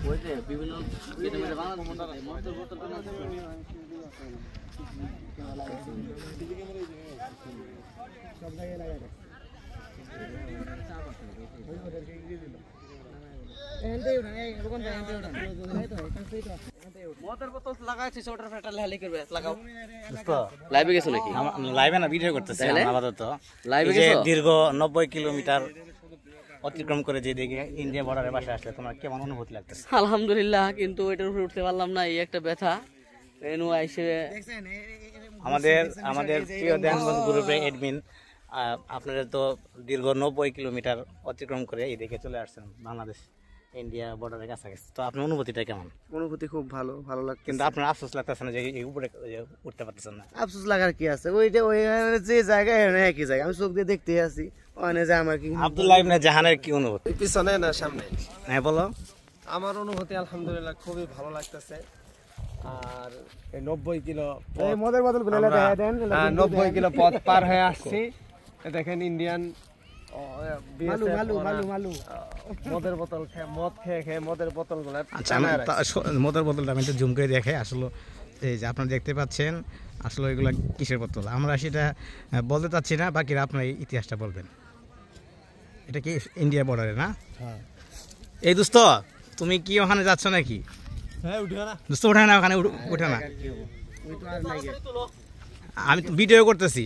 ওই যে বিভিন্ন মদের বোতল সব জায়গায় লাগাই মদের বোতল লাগাইছিস ওটার ফেটা লেহালি করবে লাগাও লাইভে গেছো নাকি লাইভে না ভিডিও করতেছি আপাতত লাইভে গেছো দীর্ঘ 90 কিলোমিটার অতিক্রম করে যে দিকে ইন্ডিয়া বর্ডারের পাশে আসলে তোমার কেমন অনুভূতি লাগতেছে? আলহামদুলিল্লাহ, কিন্তু এটার উপরে উঠতে পারলাম না, এই একটা ব্যথা। রেনু আইসে আমাদের প্রিয় দেশবন্ধু গ্রুপের এডমিন, আপনারা তো দীর্ঘ 90 কিলোমিটার অতিক্রম করে এই দিকে চলে আসছেন বাংলাদেশ ইন্ডিয়া বর্ডারের কাছাকাছি। তো আপনার অনুভূতিটা কেমন? অনুভূতি খুব ভালো লাগে, কিন্তু আপনার আফসোস লাগতেছে না যে এই উপরে উঠতে পারতেছেন না? আফসোস লাগার কি আছে, ওইটা ওই যে জায়গায় একই জায়গা, আমি চোখ দিয়ে দেখতে আছি ওখানে যে আমার কি। আব্দুল্লাহ ইবনে জাহানের কি অনুভূতি? পিছনে না সামনে? হ্যাঁ বলো। আমার অনুভূতি আলহামদুলিল্লাহ খুবই ভালো লাগতেছে। আর এই 90 কিলো মদের বোতল 90 কিলো পথ পার হয়ে আসছি। দেখেন ইন্ডিয়ান মদের বোতল মদ খেয়ে মদের বোতল গুলো। আচ্ছা, মদের বোতলটা আমি একটু জুম করে দেখে। আসলে এই যে আপনারা দেখতে পাচ্ছেন, আসলে এগুলো কিসের বোতল আমরা সেটা বলতে চাচ্ছি না, বাকিরা আপনার এই ইতিহাসটা বলবেন। এটা কি ইন্ডিয়া বর্ডারে না? হ্যাঁ। এই দোস্ত, তুমি কি ওখানে যাচ্ছ নাকি? হ্যাঁ, উঠে না দোস্ত, ওঠে না, ওখানে ওঠে না। আমি ভিডিও করতেছি।